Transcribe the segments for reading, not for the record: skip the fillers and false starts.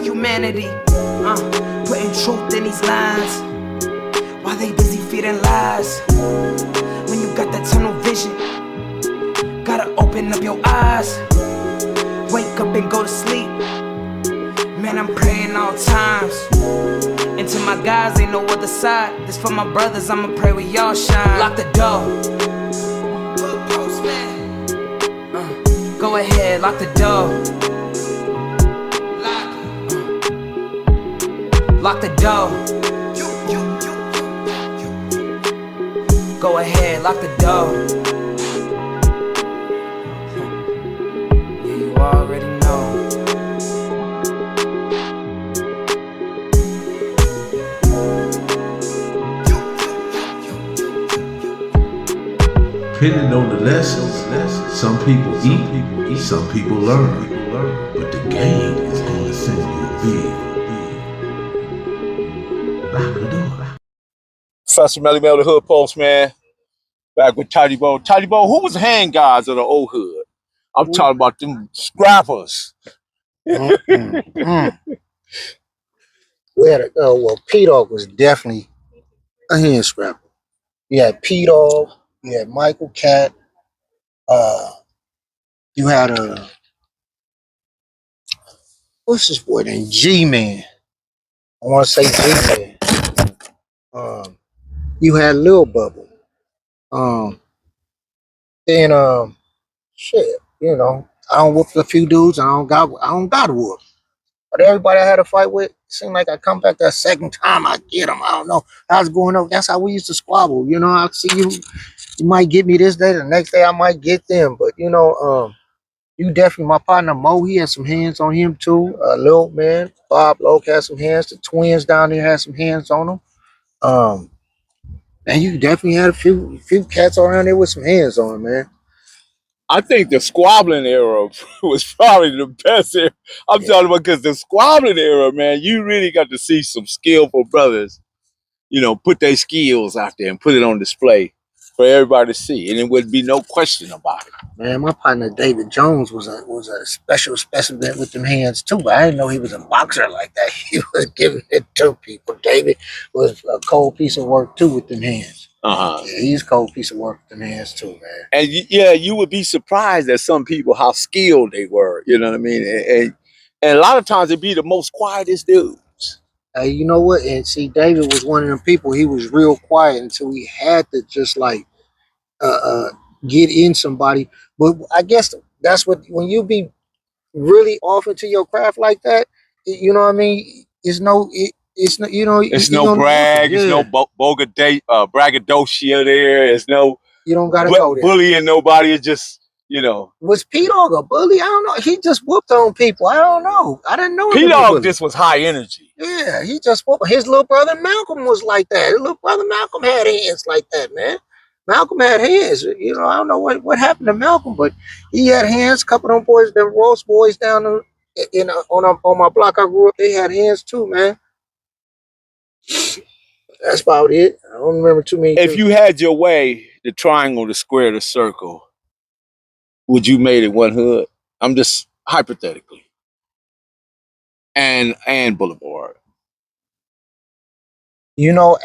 humanity. Putting truth in these lines while they busy feeding lies. When you got that tunnel vision, gotta open up your eyes. Wake up and go to sleep. Man, I'm praying all times. And to my guys, ain't no other side. This for my brothers, I'ma pray we all shine. Lock the door. Go ahead, lock the door. Lock the door. Go ahead, lock the door. Yeah, you already know. Depending on the lessons, some people eat, some people learn. But the game is gonna send you a big. Lock the door. Professor Melly Mel, the Hood Postman, back with Tyde. Who was the hand guys of the old hood? I'm talking about them scrappers. Well, P-Dog was definitely a hand scrapper. You had P-Dog, you had Michael Cat, you had what's this boy named? G-Man. I want to say G-Man. You had Lil Bubble. Then shit, I don't whoop a few dudes. I don't got to whoop. But everybody I had a fight with, it seemed like I come back that second time I get them. I don't know how's going on. That's how we used to squabble. I see you might get me this day, the next day I might get them. But you definitely, my partner Mo, he had some hands on him too. Lil man, Bob Loke had some hands. The twins down there had some hands on them. And you definitely had a few cats around there with some hands on them, man. I think the squabbling era was probably the best era. I'm talking about because the squabbling era, man, you really got to see some skillful brothers, put their skills out there and put it on display for everybody to see. And there would be no question about it. Man, my partner David Jones was a special specimen with them hands too, but I didn't know he was a boxer like that. He was giving it to people. David was a cold piece of work too with them hands. Yeah, he's a cold piece of work with them hands too, man. And you would be surprised at some people how skilled they were. You know what I mean? And a lot of times it'd be the most quietest dudes. You know what? And see, David was one of them people. He was real quiet until he had to just like get in somebody. But I guess that's when you be really off into your craft like that, you know what I mean? It's no brag, it's no braggadocio there. It's no you don't gotta go there. Bullying nobody. It's just Was P-Dog a bully? I don't know. He just whooped on people. I don't know. I didn't know him. P-Dog just was high energy. Yeah, he just whooped. His little brother Malcolm was like that. His little brother Malcolm had hands like that, man. Malcolm had hands. I don't know what happened to Malcolm, but he had hands. A couple of them boys, them Ross boys down on my block I grew up, they had hands too, man. That's about it. I don't remember too many. If you had your way, the triangle, the square, the circle, would you made it one hood? I'm just hypothetically. And Boulevard.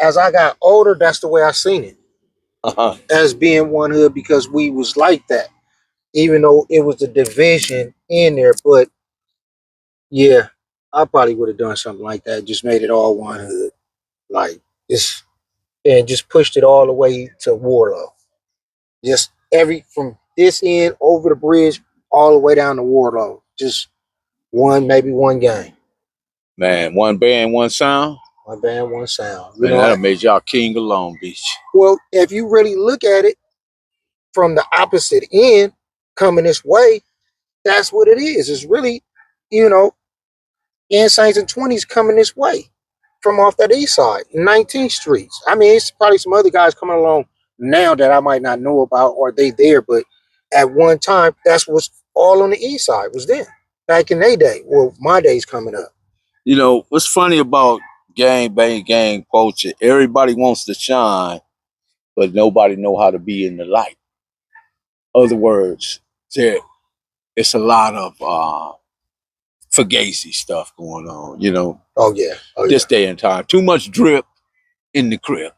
As I got older, that's the way I seen it. As being one hood because we was like that. Even though it was a division in there, but yeah, I probably would have done something like that. Just made it all one hood. Like this and just pushed it all the way to Warlow. Just from this end over the bridge all the way down to Warlow. Just maybe one game. Man, one band, one sound. One band, one sound. Man, that'll make y'all king of Long Beach. Well, if you really look at it from the opposite end, coming this way, that's what it is. It's really, Saints and 20s coming this way from off that east side, 19th Streets. I mean, it's probably some other guys coming along now that I might not know about or they there, but at one time, that's what's all on the east side was then, back in their day. Well, my day's coming up. What's funny about gang bang gang culture, everybody wants to shine, but nobody know how to be in the light. Other words, it's a lot of fugazi stuff going on, you know. Oh yeah. Oh This yeah. day and time. Too much drip in the crib.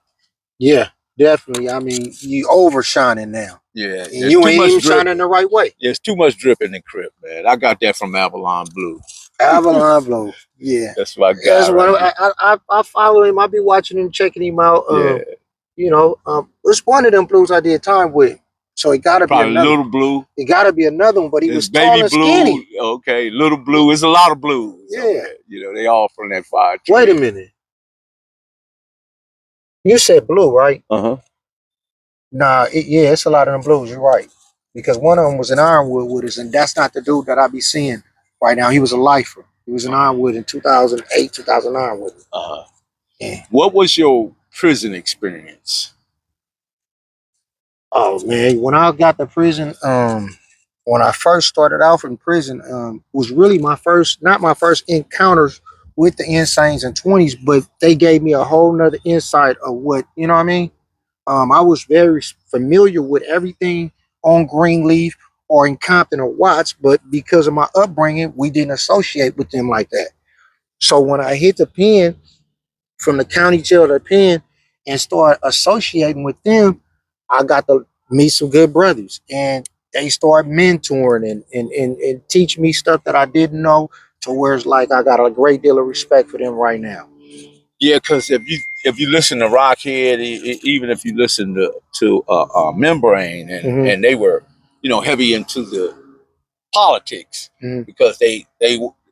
Yeah, definitely. I mean, you overshining now. Yeah, And there's you too ain't much even drip. shining the right way. There's too much drip in the crib, man. I got that from Avalon Blue. Avalon Blue. Yeah. That's my guy That's right what there. I follow him. I be watching him, checking him out. Yeah, You know, it's one of them blues I did time with. So it gotta be probably another Little one. Blue. It gotta be another one, but he There's was tall Baby and Blue. skinny. Okay, Little Blue. There's a lot of blues on Yeah. that. You know, they all from that fire Wait a tree. minute. You said blue, right? Uh-huh. Nah, yeah, it's a lot of them blues. You're right. Because one of them was in Ironwood with us, and that's not the dude that I be seeing right now. He was a lifer. He was in Ironwood in 2008, 2009 with me. Uh-huh. Yeah. What was your prison experience? Oh man, when I got to prison, when I first started off in prison, was really my first, not my first encounters with the insanes and 20s, but they gave me a whole nother insight of what, you know what I mean? I was very familiar with everything on Greenleaf or in Compton or Watts, but because of my upbringing, we didn't associate with them like that. So when I hit the pen, from the county jail to the pen, and start associating with them, I got to meet some good brothers, and they start mentoring and teach me stuff that I didn't know, to where it's like I got a great deal of respect for them right now. Yeah, because if you listen to Rockhead, even if you listen to Membrane, Hmm. and they were, you know, heavy into the politics, Hmm. because they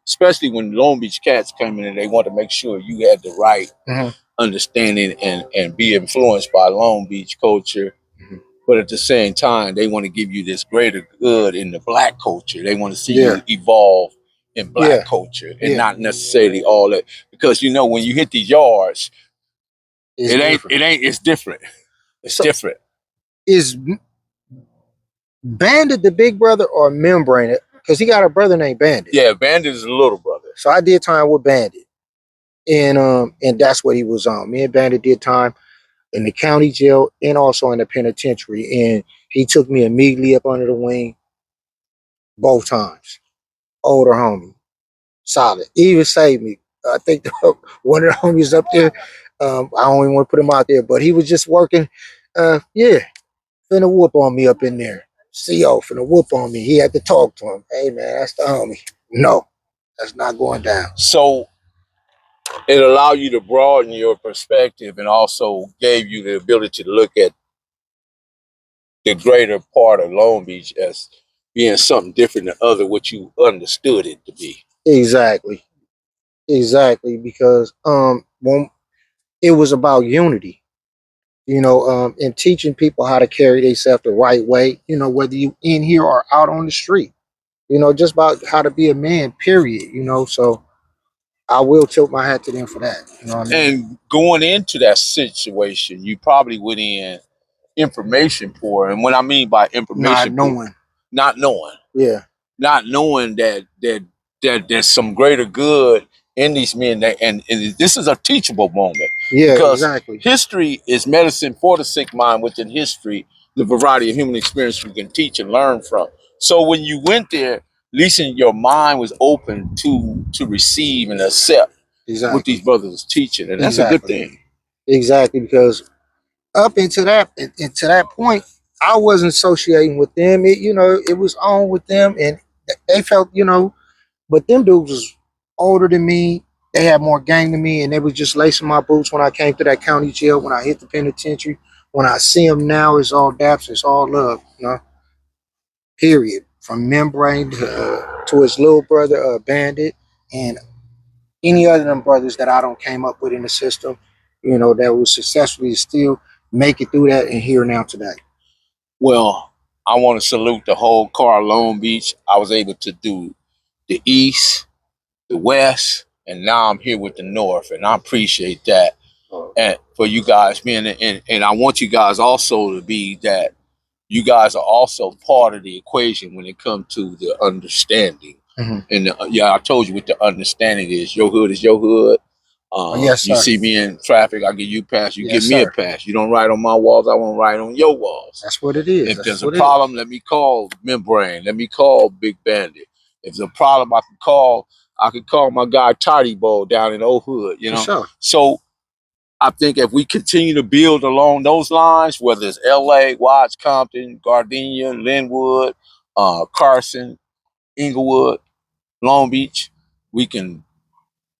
especially when Long Beach cats came in, and they want to make sure you had the right Hmm. understanding and be influenced by Long Beach culture. Hmm. But at the same time, they want to give you this greater good in the black culture. They want to see Yeah, you evolve in black yeah, culture, and yeah. not necessarily all that. Because you know, when you hit these yards, It's different. it's different. It's So different. is Bandit the big brother or Membrane? Because he got a brother named Bandit. Yeah, Bandit is a little brother. So I did time with Bandit, and that's what he was on. Me and Bandit did time in the county jail and also in the penitentiary, and he took me immediately up under the wing both times. Older homie, solid. He even saved me. I think one of the homies up there. I don't even want to put him out there, but he was just working. Yeah, finna whoop on me up in there. CO finna whoop on me. He had to talk to him. Hey man, that's the homie. No, that's not going down. So it allowed you to broaden your perspective, and also gave you the ability to look at the greater part of Long Beach as being something different than other what you understood it to be. Exactly. Exactly. Because when it was about unity, and teaching people how to carry themselves the right way, whether you in here or out on the street, just about how to be a man, period. So I will tilt my hat to them for that. You know what I mean? And going into that situation, you probably went in information poor. And what I mean by Not information poor, knowing. not knowing. Yeah. Not knowing that there's some greater good in these men, and this is a teachable moment, Yeah, because exactly. history is medicine for the sick mind. Within history, the variety of human experience we can teach and learn from. So when you went there, at least your mind was open to receive and accept what these Exactly. brothers was teaching, and that's a good Exactly. thing. Exactly. Because up into that point, I wasn't associating with them. It was on with them, and they felt, but them dudes was older than me. They had more gang than me, and they was just lacing my boots when I came to that county jail, when I hit the penitentiary. When I see them now, it's all daps, it's all love, period. From Membrane to his little brother, Bandit, and any other of them brothers that I don't came up with in the system, that was successfully still make it through that and here now today. Well, I want to salute the whole car Long Beach. I was able to do the East, the West, and now I'm here with the North, and I appreciate that. And for you guys being, and I want you guys also to be that you guys are also part of the equation when it comes to the understanding. Mm-hmm. And yeah, I told you what the understanding is. Your hood is your hood. Yes, You sir. see me in traffic, I give you a pass. You give Yes, me a sir. pass. You don't write on my walls, I won't write on your walls. That's what it is. If That's there's a what it is. problem, let me call Membrane. Let me call Big Bandit. If there's a problem, I can call I could call my guy Tyde down in Old Hood, you For know. sure. So I think if we continue to build along those lines, whether it's LA, Watts, Compton, Gardenia, Linwood, Carson, Inglewood, Long Beach, we can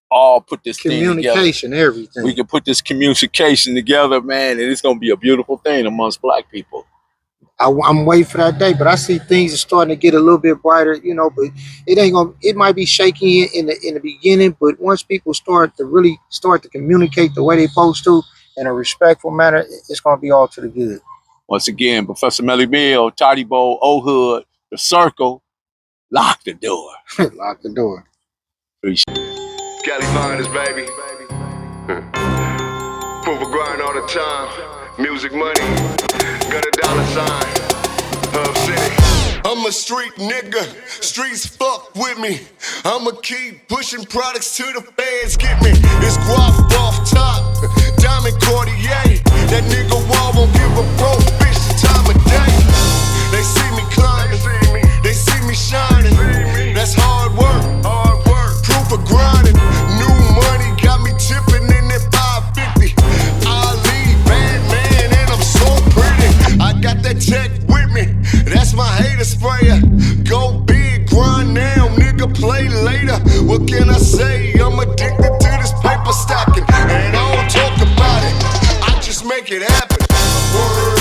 all put this thing together. Communication, everything. We can put this communication together, man, and it's gonna be a beautiful thing amongst Black people. I'm waiting for that day, but I see things are starting to get a little bit brighter, you know. But it ain't gonna. It might be shaky in the beginning, but once people start to communicate the way they supposed to in a respectful manner, it's gonna be all to the good. Once again, Professor Melly Bill, Tyde Old Hood, the Circle, lock the door. Lock the door. Cali finest, baby. Proof of grind all the time. Music money. Got a dollar sign. Hub City. I'm a street nigga. Streets fuck with me. I'ma keep pushing products till the feds get me. It's guap off top. Diamond Cartier. That nigga wall won't give a broke bitch the time of day. They see me climbing. They see me shining. That's hard work. Proof of grinding. New money got me tipping in that 550. Ali, bad man, and I'm so pretty. I got that tech with me. That's my hater sprayer. Go big, grind now, nigga, play later. What can I say? I'm addicted to this paper stacking. And I don't talk about it. I just make it happen. Word.